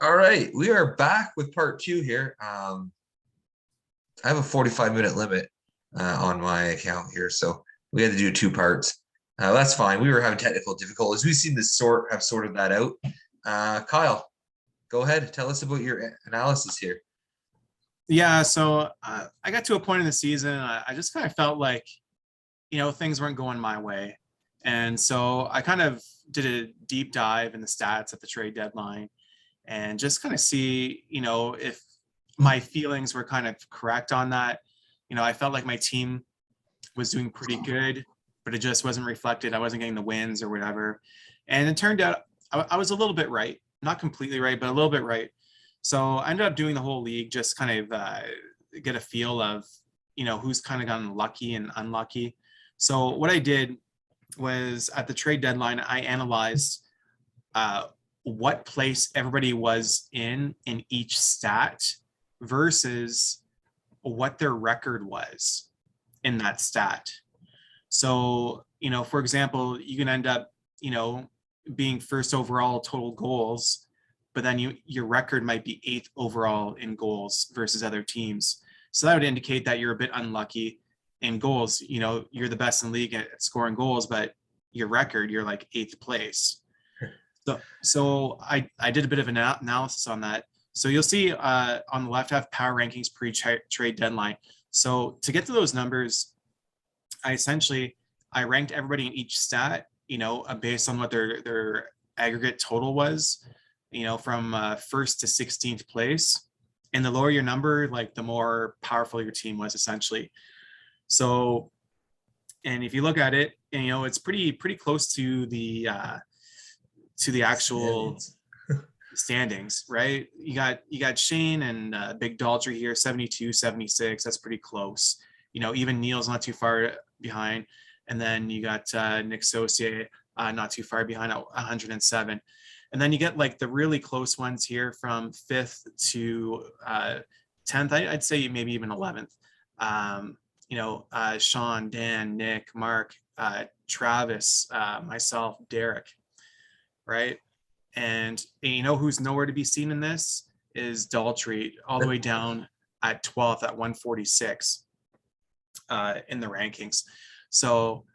All right, we are back with part two here. I have a 45-minute limit on my account here, so we had to do two parts. That's fine. We were having technical difficulties. We seem to have sorted that out. Kyle, go ahead. Tell us about your analysis here. Yeah, so I got to a point in the season, I just kind of felt like, things weren't going my way. And so I kind of did a deep dive in the stats at the trade deadline and just kind of see, if my feelings were kind of correct on that. I felt like my team was doing pretty good, but it just wasn't reflected. I wasn't getting the wins or whatever. And it turned out I was a little bit right, not completely right, but a little bit right. So I ended up doing the whole league, just kind of get a feel of, who's kind of gotten lucky and unlucky. So what I did was at the trade deadline, I analyzed what place everybody was in each stat versus what their record was in that stat. So, for example, you can end up, being first overall total goals, but then your record might be eighth overall in goals versus other teams. So that would indicate that you're a bit unlucky in goals. You're the best in the league at scoring goals, but your record, you're like eighth place. So I did a bit of analysis on that. So you'll see on the left, I have power rankings pre-trade deadline. So to get to those numbers, I ranked everybody in each stat, based on what their aggregate total was, from first to 16th place. And the lower your number, like the more powerful your team was, essentially. So, and if you look at it, it's pretty close to the actual standings, right? You got Shane and Big Daltrey here, 72, 76. That's pretty close. Even Neil's not too far behind. And then you got Nick Saucier not too far behind at 107. And then you get like the really close ones here from 5th to 10th. I'd say maybe even 11th. Sean, Dan, Nick, Mark, Travis, myself, Derek, right? And who's nowhere to be seen in this is Daltrey, all the way down at 12th at 146 in the rankings. So,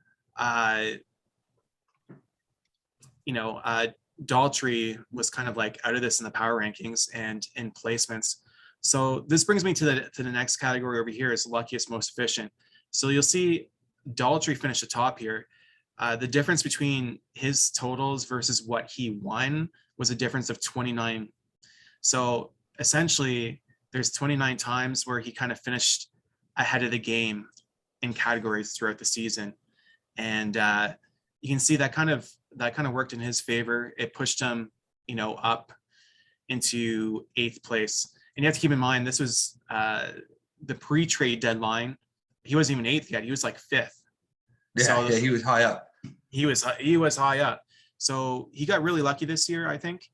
Daltrey was kind of like out of this in the power rankings and in placements. So this brings me to the next category over here, is luckiest, most efficient. So you'll see Daltrey finish atop here. The difference between his totals versus what he won was a difference of 29. So essentially, there's 29 times where he kind of finished ahead of the game in categories throughout the season. And you can see that kind of worked in his favor. It pushed him, up into 8th place. And you have to keep in mind, this was the pre-trade deadline. He wasn't even 8th yet. He was like 5th. Yeah, he was high up. He was high up. So he got really lucky this year, I think.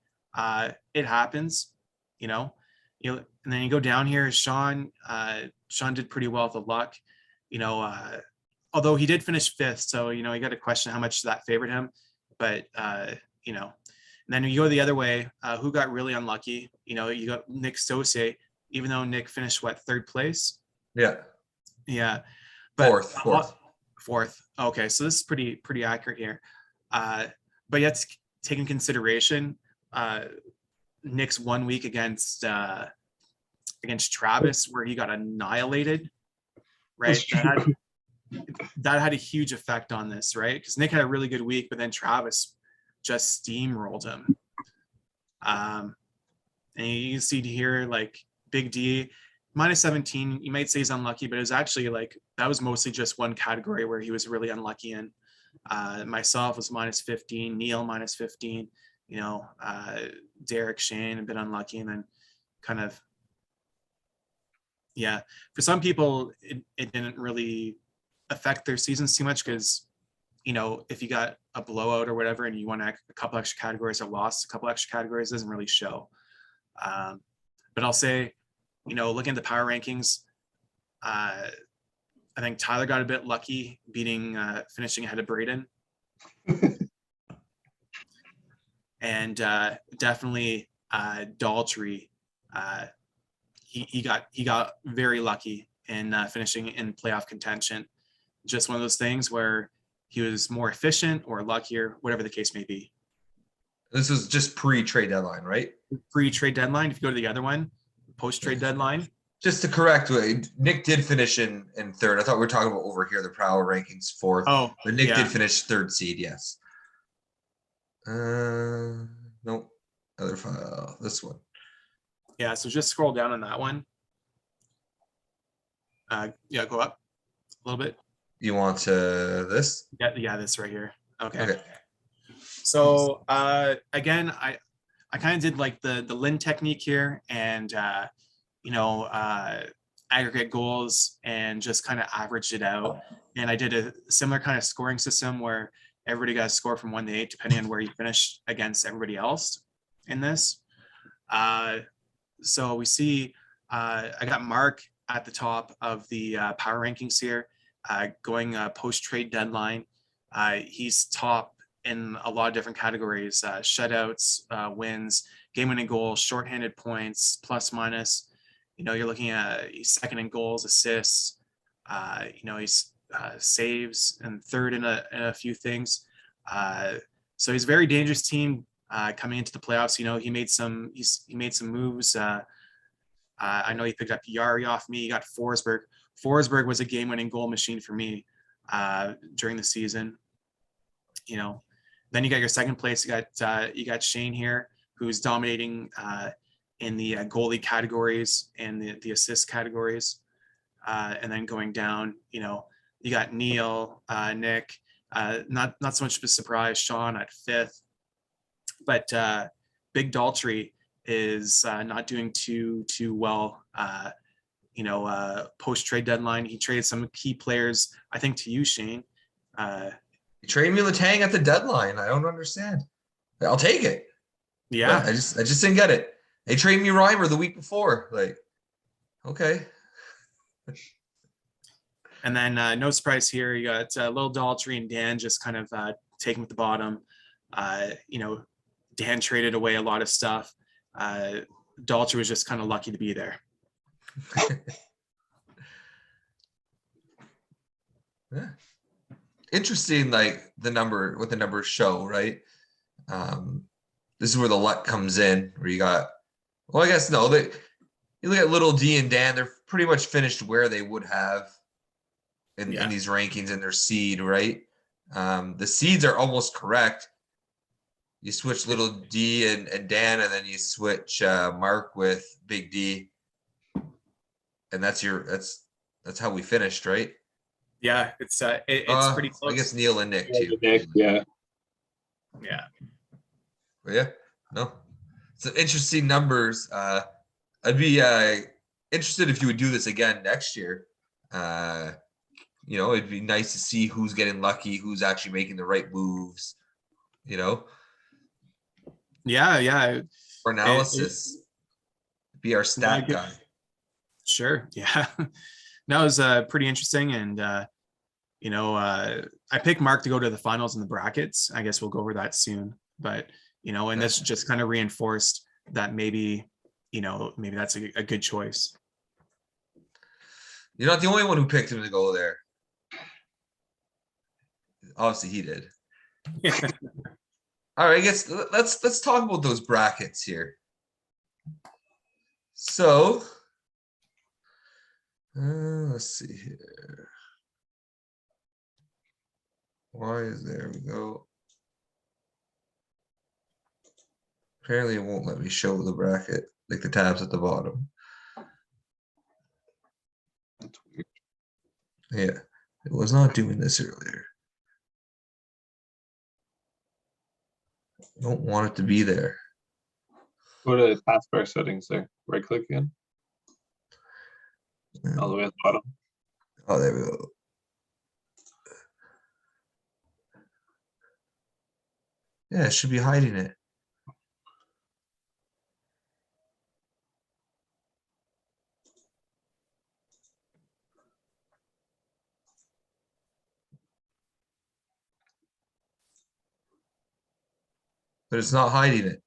It happens, and then you go down here, Sean did pretty well with the luck, although he did finish 5th. So, you got to question how much that favored him. But, and then you go the other way, who got really unlucky? You got Nick Saucier, even though Nick finished 3rd place? Yeah. Yeah. But Fourth. Okay. So this is pretty accurate here. But you have to take in consideration Nick's 1 week against Travis, where he got annihilated, right? That had a huge effect on this, right? Because Nick had a really good week, but then Travis just steamrolled him. And you can see here, like Big D, minus 17, you might say he's unlucky, but it was actually like, that was mostly just one category where he was really unlucky in. Myself was minus 15, Neil minus 15, Derek, Shane a bit unlucky, and then kind of, yeah, for some people, it didn't really affect their seasons too much because, if you got a blowout or whatever and you won a couple extra categories or lost a couple extra categories, it doesn't really show. But I'll say, looking at the power rankings, I think Tyler got a bit lucky finishing ahead of Braden. And definitely Daltrey, uh, he got very lucky in finishing in playoff contention. Just one of those things where he was more efficient or luckier, whatever the case may be. This was just pre-trade deadline, right? Pre-trade deadline. If you go to the other one, post-trade deadline. Just to correct, Nick did finish in third. I thought we were talking about over here, the power rankings fourth. Oh, but Nick yeah. did finish third seed, yes. Nope. Other file, this one. Yeah, so just scroll down on that one. Yeah, go up a little bit. You want this? Yeah, this right here. Okay. So again, I kind of did like the Lin technique here, and aggregate goals, and just kind of averaged it out. And I did a similar kind of scoring system where everybody got a score from 1 to 8, depending on where you finished against everybody else in this. So we see I got Mark at the top of the power rankings here, going post-trade deadline. He's top in a lot of different categories: shutouts, wins, game-winning goals, shorthanded points, plus minus. You're looking at he's second in goals, assists. He's saves, and third in a few things. So he's a very dangerous team coming into the playoffs. He made some moves. I know he picked up Yari off me. He got Forsberg. Forsberg was a game-winning goal machine for me during the season. Then you got your second place. You got Shane here, who's dominating in the goalie categories and the assist categories. And then going down, you got Neil, Nick, not so much of a surprise, Sean at fifth, but Big Daltrey is not doing too well. Post trade deadline, he traded some key players, I think, to you, Shane. You trade me Letang at the deadline. I don't understand. I'll take it. Yeah, but I just didn't get it. They traded me Reimer the week before. Like, okay. And then no surprise here, you got Lil Daltrey and Dan just kind of taking with the bottom. Dan traded away a lot of stuff. Daltrey was just kind of lucky to be there. Yeah. Interesting, like what the numbers show, right? This is where the luck comes in, where you got, well, I guess no, you look at Little D and Dan, they're pretty much finished where they would have in these rankings in their seed, right? The seeds are almost correct. You switch Little D and Dan, and then you switch Mark with Big D, and that's how we finished, right? Yeah, it's pretty close. I guess Neil and Nick too. Yeah. But yeah, no, it's interesting numbers. I'd be interested if you would do this again next year. It'd be nice to see who's getting lucky, who's actually making the right moves. Yeah. For analysis, be our stat guy. Sure. Yeah. That was pretty interesting. And, I picked Mark to go to the finals in the brackets. I guess we'll go over that soon. But, and this just kind of reinforced that maybe that's a good choice. You're not the only one who picked him to go there. Obviously, he did. All right, I guess let's talk about those brackets here. So, let's see here. There we go. Apparently, it won't let me show the bracket, like the tabs at the bottom. That's weird. Yeah, it was not doing this earlier. I don't want it to be there. Go to taskbar settings there. Right click again. All the way at the bottom. Oh, there we go. Yeah, it should be hiding it. But it's not hiding it.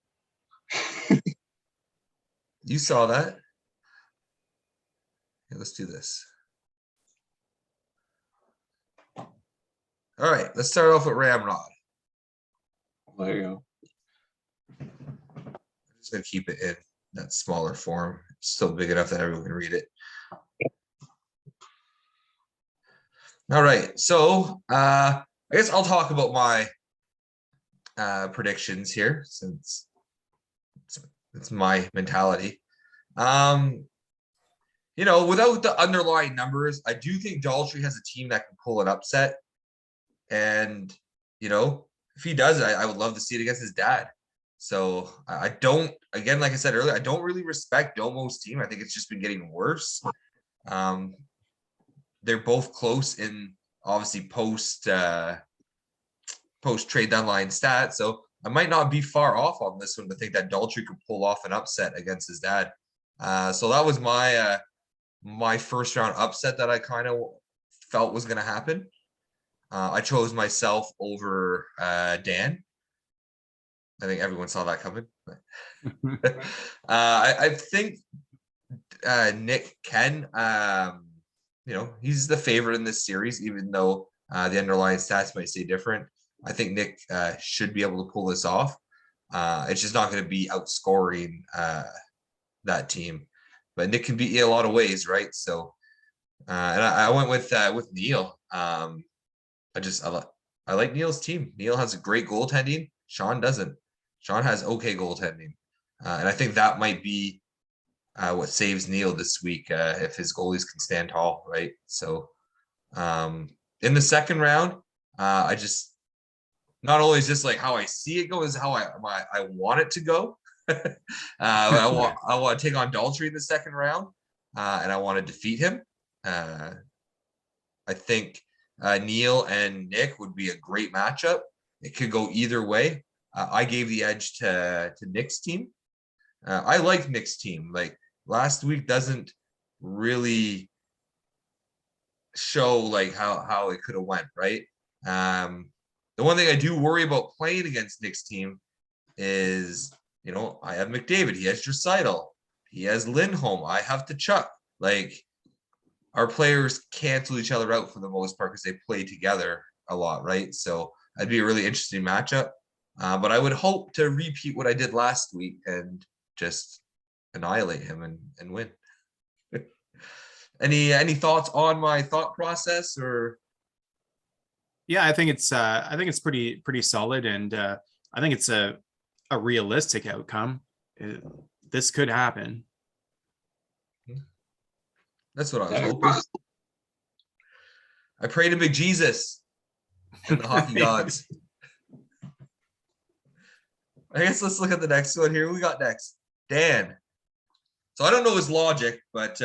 You saw that. Okay, let's do this. All right, let's start off with Ramrod. There you go. I'm just gonna keep it in that smaller form. It's still big enough that everyone can read it. All right, so I guess I'll talk about my predictions here since it's my mentality. You know, without the underlying numbers, I do think Daltrey has a team that can pull an upset. And, you know, if he does, I would love to see it against his dad. So I don't, again, like I said earlier, I don't really respect Domo's team. I think it's just been getting worse. They're both close in obviously post trade deadline stats. So I might not be far off on this one to think that Daltrey could pull off an upset against his dad. So that was my my first round upset that I kind of felt was going to happen. I chose myself over Dan. I think everyone saw that coming. I think Nick can, you know, he's the favorite in this series, even though the underlying stats might say different. I think Nick should be able to pull this off. It's just not going to be outscoring that team, but Nick can beat you a lot of ways, right? So, and I went with Neil. I like Neil's team. Neil has a great goaltending. Sean doesn't. Sean has okay goaltending, and I think that might be what saves Neil this week if his goalies can stand tall, right? So, in the second round, I just not only is this like how I see it go, is how I want it to go. I want to take on Daltrey in the second round, and I want to defeat him. I think Neil and Nick would be a great matchup. It could go either way. I gave the edge to Nick's team. I like Nick's team. Like last week doesn't really show like how it could have went, right? The one thing I do worry about playing against Nick's team is, you know, I have McDavid, he has Draisaitl, he has Lindholm, I have Tkachuk. Like our players cancel each other out for the most part because they play together a lot, right? So that'd be a really interesting matchup. But I would hope to repeat what I did last week and just annihilate him and win. Any thoughts on my thought process or? Yeah, I think it's pretty solid, and I think it's a realistic outcome. This could happen. That's what I was hoping. I pray to big Jesus and the hockey gods. I guess let's look at the next one here. Who we got next? Dan. So I don't know his logic, but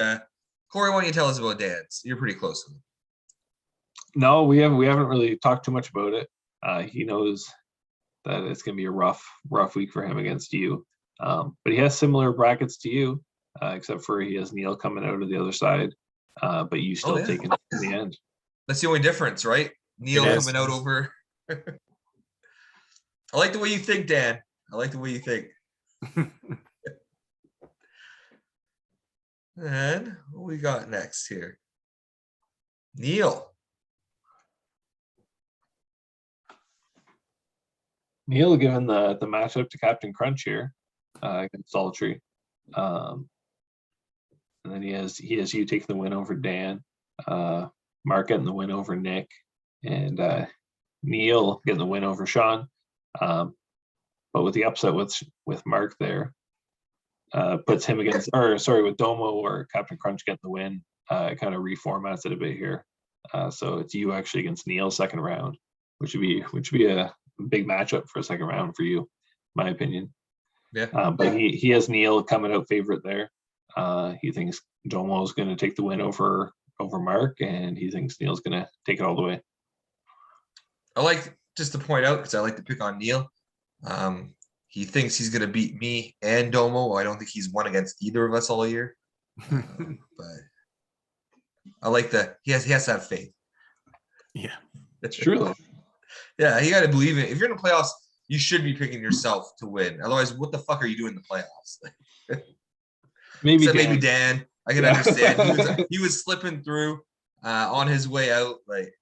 Corey, why don't you tell us about Dan's? You're pretty close with him. No, we haven't really talked too much about it. He knows that it's gonna be a rough week for him against you. But he has similar brackets to you, except for he has Neil coming out of the other side. But you still taking it in the end. That's the only difference, right? Neil coming out over. I like the way you think, Dan. I like the way you think. And what we got next here? Neil. Neil giving the matchup to Captain Crunch here against Daltrey. And then he has you taking the win over Dan, Mark getting the win over Nick, and Neil getting the win over Sean. But with the upset with Mark there, puts him against, with Domo or Captain Crunch getting the win, kind of reformats it a bit here. So it's you actually against Neil second round, which would be a big matchup for a second round for you, my opinion. Yeah. But he has Neil coming out favorite there. He thinks Domo is going to take the win over Mark, and he thinks Neil's going to take it all the way. I like just to point out because I like to pick on Neil. He thinks he's going to beat me and Domo. I don't think he's won against either of us all year. But I like that he has to have faith. Yeah, it's true. Yeah, you got to believe it. If you're in the playoffs, you should be picking yourself to win. Otherwise, what the fuck are you doing in the playoffs? Maybe Except maybe Dan. Dan. I can Yeah. understand. He was slipping through on his way out. Like,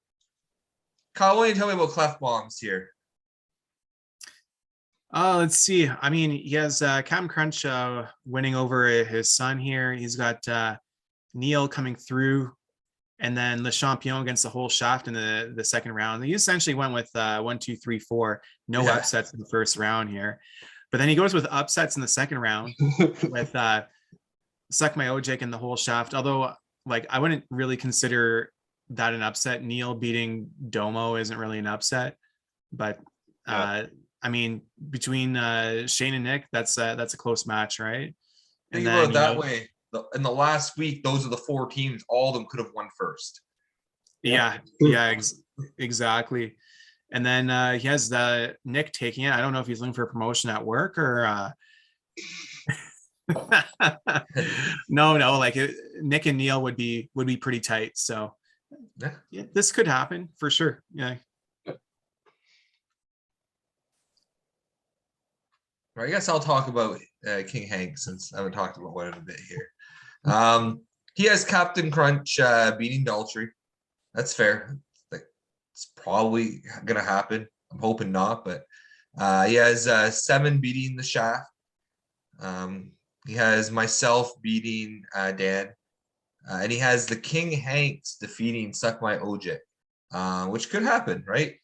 Kyle, why don't you tell me about Clef Bombs here? Let's see. I mean, he has Cam Crunch winning over his son here. He's got Neil coming through, and then Le Champion against the whole shaft in the second round. He essentially went with 1, 2, 3, 4. No upsets in the first round here. But then he goes with upsets in the second round with Suck My Ojik and the whole shaft. Although, like, I wouldn't really consider that an upset. Neil beating Domo isn't really an upset. But I mean, between Shane and Nick, that's a close match, right? And Think about it that way. In the last week, those are the 4 teams. All of them could have won first. Yeah, exactly. And then he has Nick taking it. I don't know if he's looking for a promotion at work or no, like Nick and Neil would be pretty tight. So yeah, this could happen for sure. Yeah. I guess I'll talk about King Hank since I haven't talked about one in a bit here. He has Captain Crunch beating Daltrey. That's fair. It's probably gonna happen. I'm hoping not, but he has 7 beating the Shaft. He has myself beating Dan, and he has the King Hanks defeating Suck My Ojik, which could happen, right?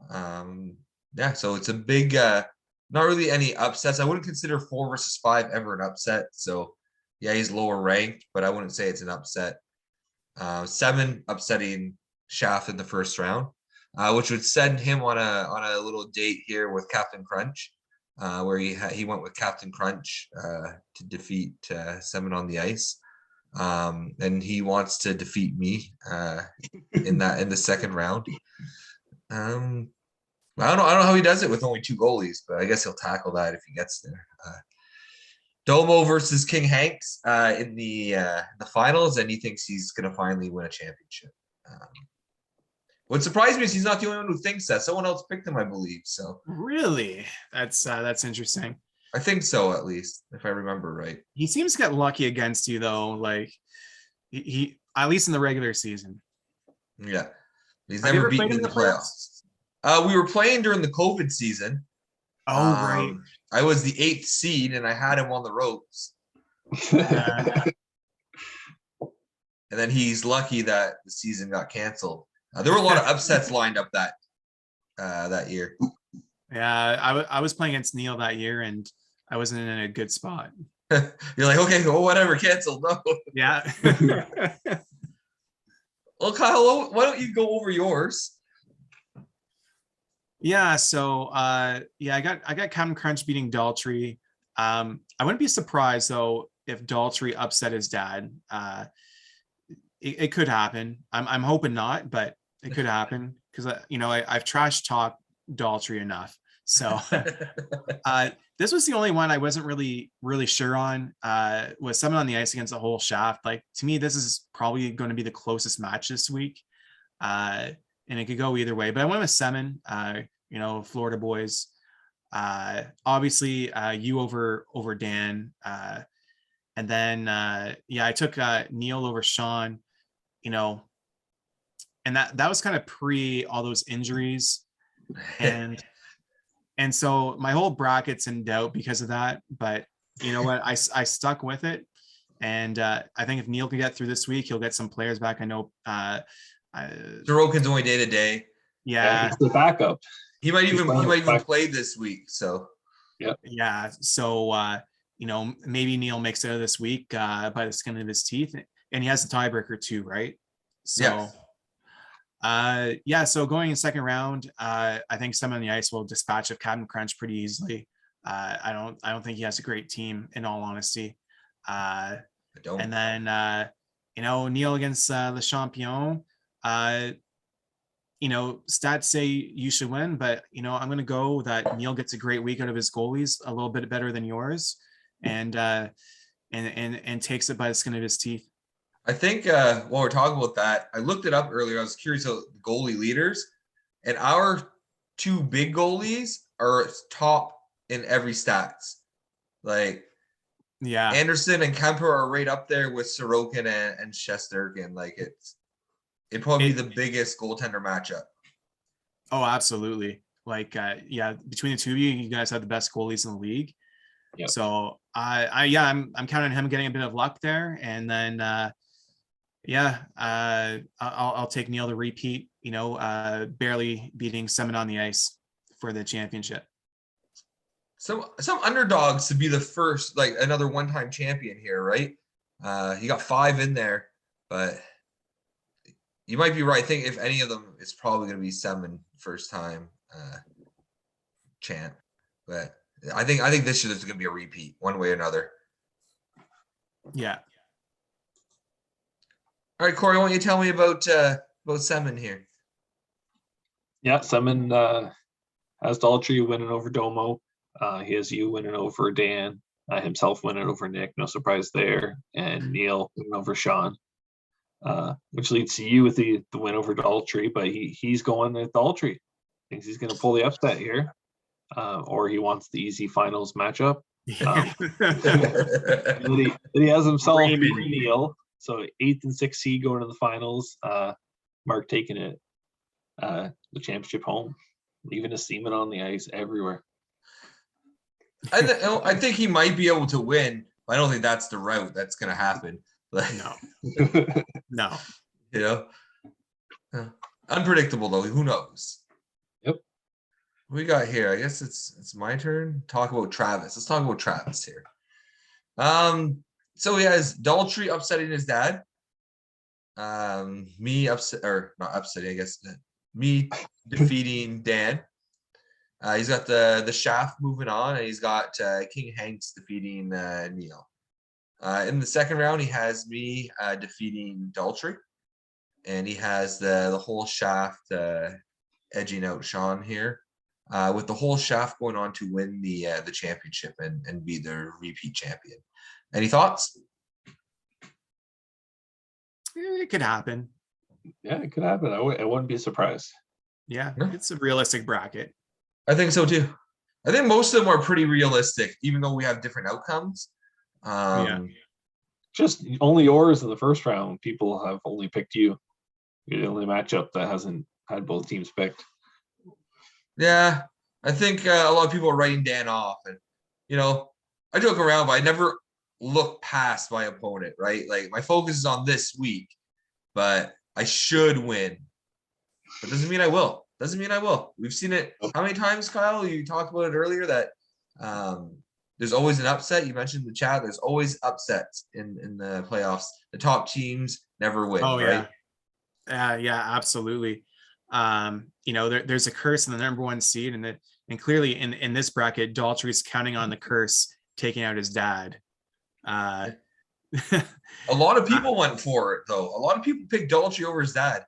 Yeah, so it's a big, not really any upsets. I wouldn't consider 4 versus 5 ever an upset. So yeah, he's lower ranked, but I wouldn't say it's an upset. 7 upsetting Shaft in the first round, which would send him on a little date here with Captain Crunch, where he went with Captain Crunch to defeat 7 on the ice, and he wants to defeat me in the second round. I don't know how he does it with only 2 goalies, but I guess he'll tackle that if he gets there. Domo versus King Hanks in the finals, and he thinks he's going to finally win a championship. What surprised me is he's not the only one who thinks that. Someone else picked him, I believe. So really, that's interesting. I think so, at least if I remember right. He seems to get lucky against you though. Like he at least in the regular season. Yeah, he's never beaten in the playoffs. We were playing during the COVID season. Oh, right. I was the 8th seed, and I had him on the ropes. And then he's lucky that the season got canceled. There were a lot of upsets lined up that year. Yeah, I was playing against Neil that year, and I wasn't in a good spot. You're like, okay, well, whatever, canceled. No. Yeah. Well, Kyle, why don't you go over yours? Yeah, so I got Captain Crunch beating Daltrey. I wouldn't be surprised though if Daltrey upset his dad. It could happen. I'm hoping not, but it could happen because I've trash talked Daltrey enough. So this was the only one I wasn't really sure on. Was 7 on the ice against the whole shaft. Like, to me, this is probably going to be the closest match this week. And it could go either way, but I went with 7. Florida boys. Obviously, you over Dan. And then I took Neil over Sean. And that was kind of pre all those injuries, and so my whole bracket's in doubt because of that. But you know what, I stuck with it, and I think if Neil can get through this week, he'll get some players back. I know Sorokin's only day to day. Yeah, he's the backup. He might even play this week. So yeah. So maybe Neil makes it out of this week by the skin of his teeth, and he has the tiebreaker too, right? So so going in second round, I think someone on the ice will dispatch of Captain Crunch pretty easily. I don't think he has a great team, in all honesty. I don't. And then Neil against Le Champion. Stats say you should win, but I'm going to go that Neil gets a great week out of his goalies, a little bit better than yours, and takes it by the skin of his teeth. I think while we're talking about that, I looked it up earlier. I was curious about the goalie leaders, and our 2 big goalies are top in every stats. Like, Yeah. Anderson and Kemper are right up there with Sorokin and Shesterkin. Like it'd probably be the biggest goaltender matchup. Oh, absolutely. Like, yeah, between the two of you, you guys have the best goalies in the league. Yep. So I'm counting on him getting a bit of luck there, and then I'll take Neil to repeat. Barely beating Semin on the ice for the championship. Some underdogs to be the first, like another one-time champion here, right? You got 5 in there, but you might be right. I think if any of them, it's probably going to be Semin first time champ. But I think this year is going to be a repeat, one way or another. Yeah. All right, Corey, why don't you tell me about Semin here? Yeah, Semin has Daltrey winning over Domo. He has you winning over Dan, himself winning over Nick. No surprise there. And Neil winning over Sean, which leads to you with the win over Daltrey. But he's going with Daltrey. Thinks he's going to pull the upset here, or he wants the easy finals matchup. He has himself Neil. So 8th and 6th seed going to the finals. Mark taking it, the championship home, leaving a Seaman on the ice everywhere. I think he might be able to win, but I don't think that's the route that's going to happen. Like, No. Unpredictable though. Who knows? Yep. What we got here? I guess it's my turn. Talk about Travis. Let's talk about Travis here. So he has Daltrey upsetting his dad. Me upset, or not upsetting, I guess. Me defeating Dan. He's got the Shaft moving on, and he's got King Hanks defeating Neil. In the second round, he has me defeating Daltrey, and he has the whole Shaft edging out Sean here, with the whole Shaft going on to win the championship and be the repeat champion. Any thoughts? It could happen. Yeah, it could happen. I wouldn't be surprised. Yeah, it's a realistic bracket. I think so too. I think most of them are pretty realistic, even though we have different outcomes. Just only yours in the first round. People have only picked you. You're the only matchup that hasn't had both teams picked. Yeah, I think a lot of people are writing Dan off, and I joke around, but I never look past my opponent. Right, like my focus is on this week, but I should win. But doesn't mean I will. Doesn't mean I will. We've seen it how many times, Kyle? You talked about it earlier that there's always an upset. You mentioned in the chat. There's always upsets in the playoffs. The top teams never win. Oh right? Yeah, absolutely. There's a curse in the number 1 seed, and clearly in this bracket, Daltrey's counting on the curse taking out his dad. A lot of people went for it, though. A lot of people picked Daltrey over his dad.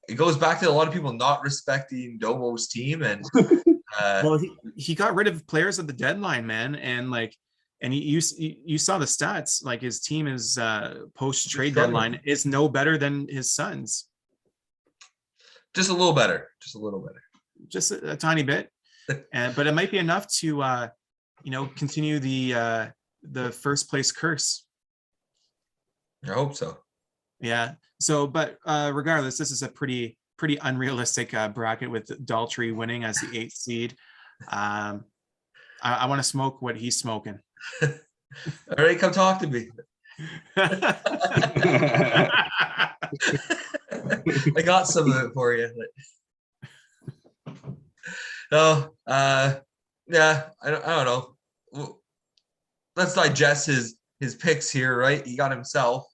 It goes back to a lot of people not respecting Domo's team, and well, he got rid of players at the deadline, man, and you saw the stats. Like his team is post trade deadline is no better than his son's. Just a little better. Just a tiny bit, but it might be enough to continue the first place curse. I hope so. Yeah. So, but regardless, this is a pretty unrealistic bracket with Daltrey winning as the 8th seed. I want to smoke what he's smoking. All right, come talk to me. I got some of it for you. No, yeah, I don't know. Let's digest his picks here, right? He got himself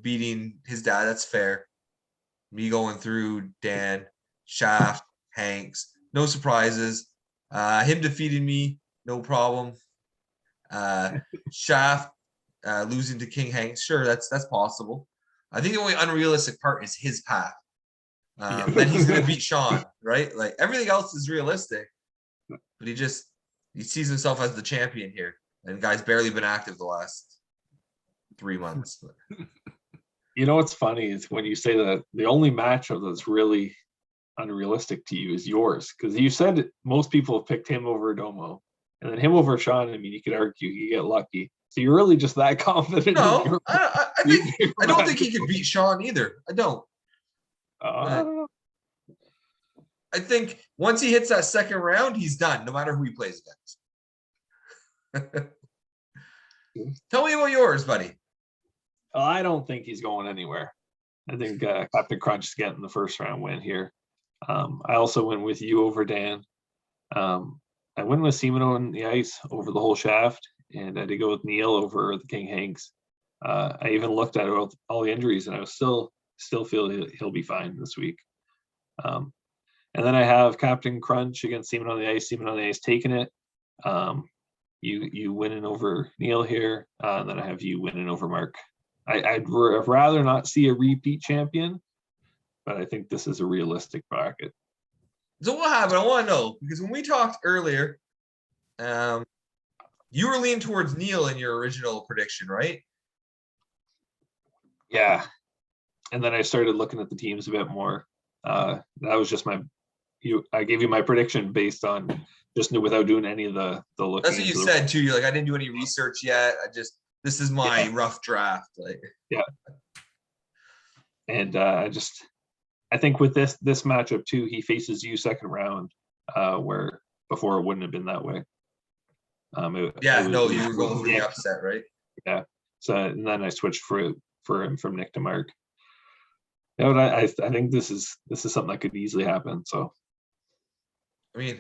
beating his dad. That's fair. Me going through Dan, Shaft, Hanks, no surprises. Him defeating me, no problem. Shaft losing to King Hanks, sure, that's possible. I think the only unrealistic part is his path. Then he's gonna beat Sean, right? Like everything else is realistic, but he sees himself as the champion here. And the guy's barely been active the last 3 months. You know what's funny is when you say that the only matchup that's really unrealistic to you is yours, because you said most people have picked him over Domo, And then him over Sean, I mean, you could argue you get lucky. So you're really just that confident. No, I don't think he could beat Sean either. I don't. I don't know. I think once he hits that second round, he's done, no matter who he plays against. Tell me about yours, buddy. I don't think he's going anywhere. I think Captain Crunch is getting the first round win here. I also went with you over Dan. I went with Seaman on the ice over the whole shaft, and I did go with Neil over the King Hanks. I even looked at all the injuries, and I was still feel he'll be fine this week. And then I have Captain Crunch against Seaman on the ice taking it. You winning over Neil here, and then I have you winning over Mark. I'd rather not see a repeat champion, but I think this is a realistic bracket. So what happened? I want to know, because when we talked earlier, you were leaning towards Neil in your original prediction, right? Yeah. And then I started looking at the teams a bit more. That was just I gave you my prediction based on just without doing any of the looking. That's what you said too. You're like, I didn't do any research yet. This is my rough draft. Like, yeah. And I think with this matchup too, he faces you second round, where before it wouldn't have been that way. you were going for the upset, right? Yeah. So and then I switched for him from Nick to Mark. Yeah, but I think this is something that could easily happen. So, I mean,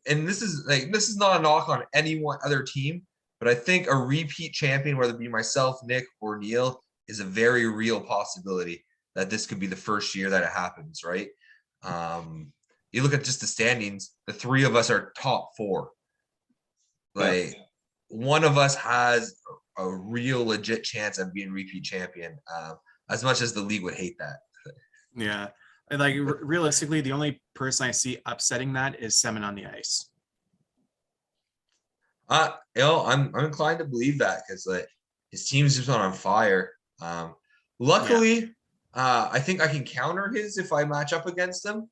and this is not a knock on any one other team, but I think a repeat champion, whether it be myself, Nick, or Neil, is a very real possibility that this could be the first year that it happens, right? You look at just the standings, the three of us are top four. Like, one of us has a real legit chance of being repeat champion, as much as the league would hate that. Yeah. Like realistically, the only person I see upsetting that is Seaman on the ice. I'm inclined to believe that, because like his team's just on fire. Luckily, I think I can counter his if I match up against him,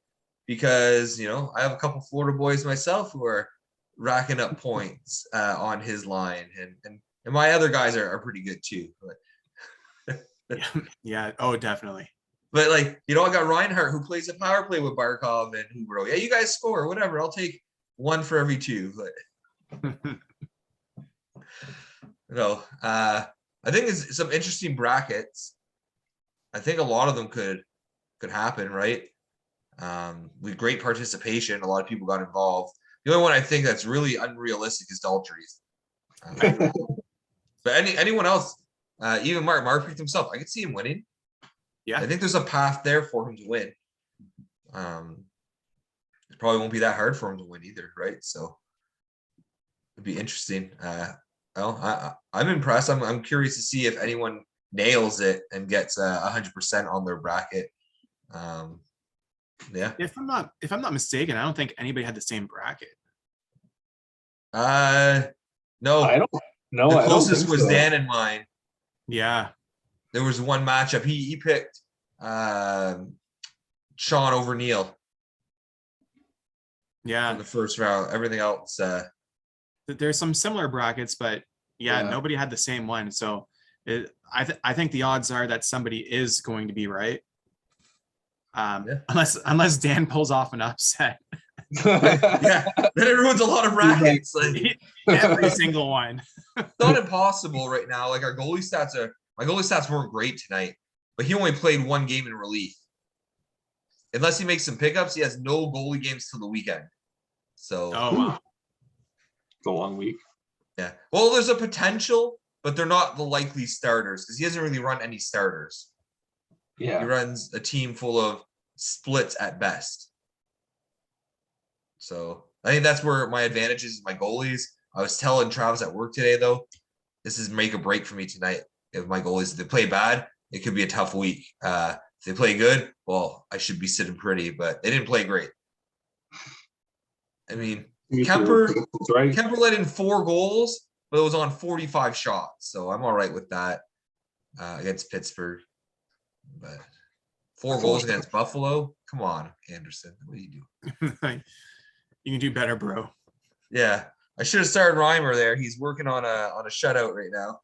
because I have a couple Florida boys myself who are racking up points on his line, and my other guys are pretty good too. Yeah. Oh, definitely. But I got Reinhardt, who plays a power play with Barkov and Hubro. Yeah, you guys score, whatever. I'll take one for every two. But I think it's some interesting brackets. I think a lot of them could happen, right? With great participation, a lot of people got involved. The only one I think that's really unrealistic is Daltrey's. But anyone else, even Mark picked himself. I could see him winning. Yeah, I think there's a path there for him to win. It probably won't be that hard for him to win either, right? So it'd be interesting. I'm impressed. I'm curious to see if anyone nails it and gets 100% on their bracket. Yeah. If I'm not mistaken, I don't think anybody had the same bracket. No. I don't know. The closest was Dan and mine. Yeah. There was one matchup. He picked Sean over Neil. Yeah. In the first round. Everything else. There's some similar brackets, but nobody had the same one. So I think the odds are that somebody is going to be right. Unless Dan pulls off an upset. Yeah, then it ruins a lot of brackets. Every single one. It's not impossible right now. Like my goalie stats weren't great tonight, but he only played one game in relief. Unless he makes some pickups, he has no goalie games till the weekend. So wow. It's a long week. Yeah. Well, there's a potential, but they're not the likely starters because he hasn't really run any starters. Yeah. He runs a team full of splits at best. So I think that's where my advantage is, my goalies. I was telling Travis at work today, though, this is make or break for me tonight. If my goalies, if they play bad, it could be a tough week. If they play good, well, I should be sitting pretty, but they didn't play great. I mean, Kemper let in 4 goals, but it was on 45 shots. So I'm all right with that against Pittsburgh. But 4 goals against Buffalo? Come on, Anderson. What are you doing? You can do better, bro. Yeah, I should have started Reimer there. He's working on a shutout right now,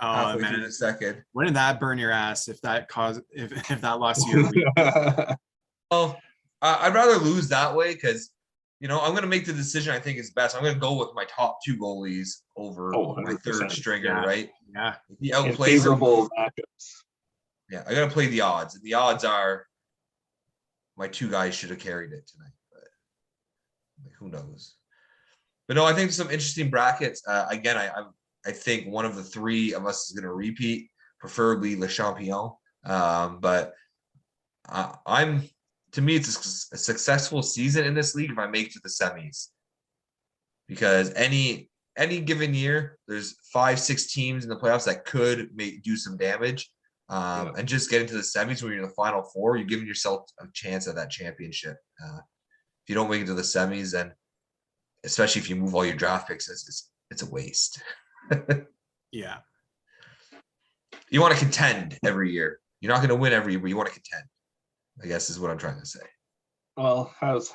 Oh halfway through man, the second. wouldn't that burn your ass if that caused if that lost you a week? Well, I'd rather lose that way because, I'm going to make the decision I think is best. I'm going to go with my top two goalies over Oh, my third 100%. stringer, Yeah. right? Yeah. If he In outplays him, favorable matchups. yeah, I got to play the odds. And the odds are my two guys should have carried it tonight, but like, who knows? But no, I think some interesting brackets. Again, I think one of the three of us is going to repeat, preferably Le Champion. But I'm to me, it's a successful season in this league if I make it to the semis. Because any given year, there's 5-6 teams in the playoffs that could do some damage. Yeah. And just getting to the semis when you're in the final four, you're giving yourself a chance at that championship. If you don't make it to the semis, then especially if you move all your draft picks, it's a waste. Yeah. You want to contend every year. You're not going to win every year, but you want to contend, I guess is what I'm trying to say. Well, how's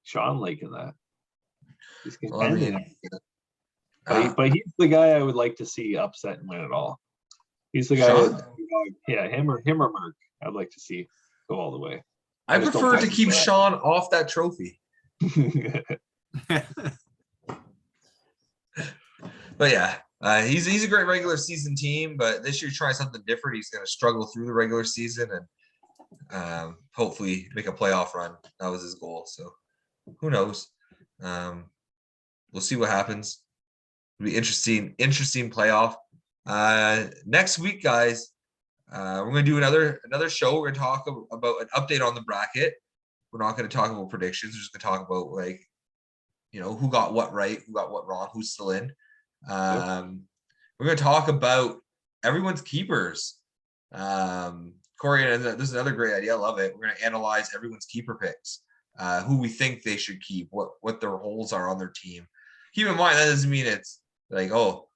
Sean liking that? He's Well, I contending. mean, But he's the guy I would like to see upset and win it all. He's the guy. Sean? Yeah, him or Merck. I'd like to see go all the way. I just don't prefer to like keep that. Sean off that trophy. But yeah, he's a great regular season team, but this year trying something different. He's going to struggle through the regular season and hopefully make a playoff run. That was his goal. So who knows? We'll see what happens. It'll be interesting playoff. Next week, guys, we're going to do another show. We're going to talk about an update on the bracket. We're not going to talk about predictions. We're just going to talk about who got what right, who got what wrong, who's still in. We're going to talk about everyone's keepers. Corey, and this is another great idea. I love it. We're going to analyze everyone's keeper picks, who we think they should keep, what their holes are on their team. Keep in mind, that doesn't mean it's like, oh,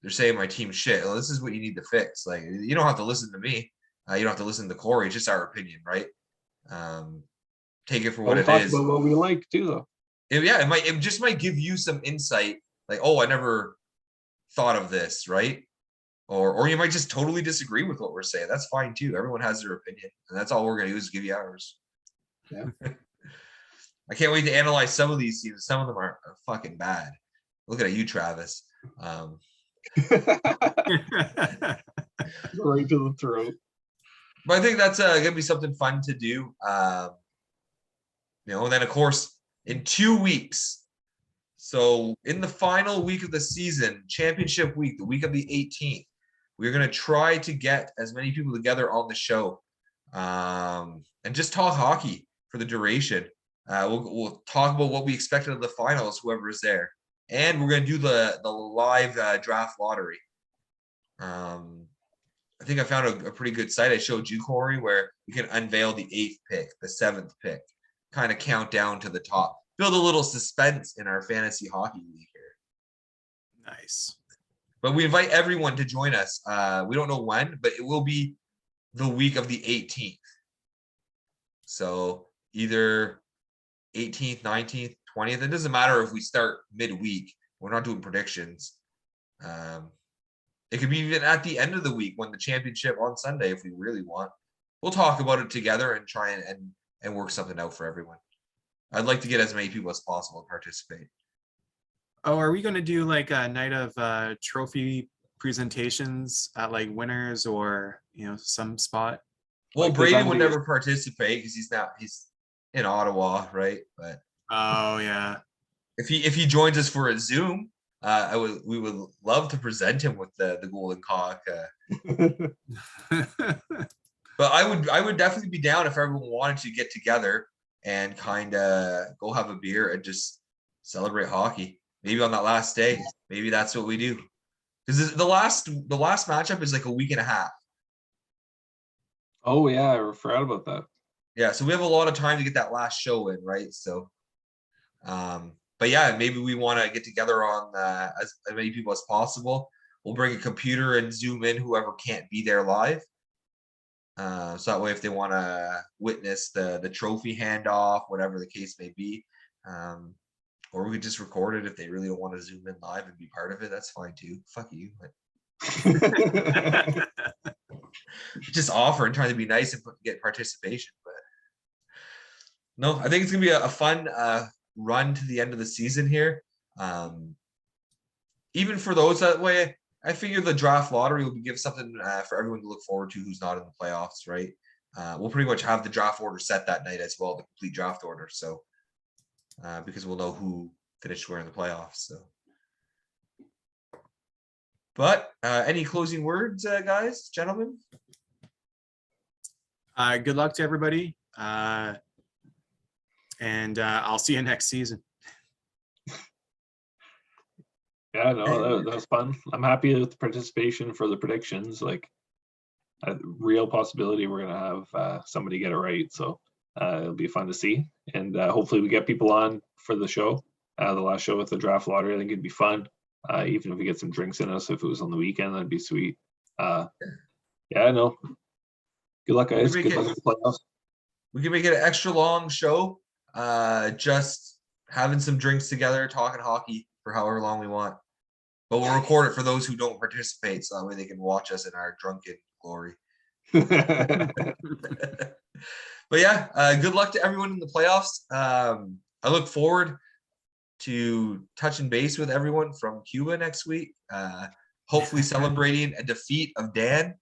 they're saying my team's shit. Well, this is what you need to fix. Like, you don't have to listen to me. You don't have to listen to Corey. It's just our opinion, right? Take it for what it is. About what we like too, though. It just might give you some insight. Like, oh, I never thought of this, right? Or you might just totally disagree with what we're saying. That's fine too. Everyone has their opinion, and that's all we're gonna do is give you ours. Yeah. I can't wait to analyze some of these teams. Some of them are fucking bad. Looking at you, Travis. Right to the throat. But I think that's gonna be something fun to do. And then of course in 2 weeks. So in the final week of the season, championship week, the week of the 18th, we're gonna try to get as many people together on the show, and just talk hockey for the duration. We'll talk about what we expected of the finals, whoever is there, and we're gonna do the live draft lottery. I think I found a pretty good site. I showed you, Corey, where you can unveil the 8th pick, the 7th pick, kind of count down to the top, build a little suspense in our fantasy hockey league here. Nice. But we invite everyone to join us. We don't know when, but it will be the week of the 18th. So either 18th, 19th, 20th. It doesn't matter if we start midweek. We're not doing predictions. It could be even at the end of the week when the championship on Sunday, if we really want. We'll talk about it together and try and work something out for everyone. I'd like to get as many people as possible to participate. Oh, are we going to do like a night of trophy presentations at like Winners or some spot? Well, Like Braden would never participate because he's in Ottawa, right? But oh yeah, if he joins us for a Zoom, we would love to present him with the golden cock. But I would definitely be down if everyone wanted to get together and kind of go have a beer and just celebrate hockey. Maybe on that last day, maybe that's what we do. Because the last matchup is like a week and a half. Oh yeah, I forgot about that. Yeah, so we have a lot of time to get that last show in, right? So, but yeah, maybe we want to get together on as many people as possible. We'll bring a computer and Zoom in whoever can't be there live. So that way, if they want to witness the trophy handoff, whatever the case may be, or we could just record it if they really don't want to zoom in live and be part of it. That's fine too. Fuck you. But just offer and try to be nice and get participation. But no, I think it's gonna be a fun run to the end of the season here. Even for those that way, I figure the draft lottery will give something for everyone to look forward to who's not in the playoffs, right? We'll pretty much have the draft order set that night as well, the complete draft order. So because we'll know who finished where in the playoffs. So, but any closing words, guys, gentlemen? Good luck to everybody. And I'll see you next season. Yeah, no, that was fun. I'm happy with the participation for the predictions. Like, a real possibility we're gonna have somebody get it right. So it'll be fun to see, and hopefully we get people on for the show. The last show with the draft lottery, I think it'd be fun. Even if we get some drinks in us, if it was on the weekend, that'd be sweet. Yeah, no. Good luck, guys. Good luck with the playoffs. We can make it an extra long show. Just having some drinks together, talking hockey for however long we want. But we'll record it for those who don't participate, so that way they can watch us in our drunken glory. But yeah, good luck to everyone in the playoffs. I look forward to touching base with everyone from Cuba next week. Hopefully celebrating a defeat of Dan.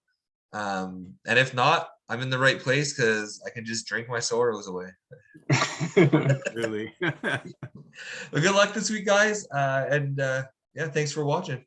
And if not, I'm in the right place because I can just drink my sorrows away. Really. Well, good luck this week, guys. And yeah, thanks for watching.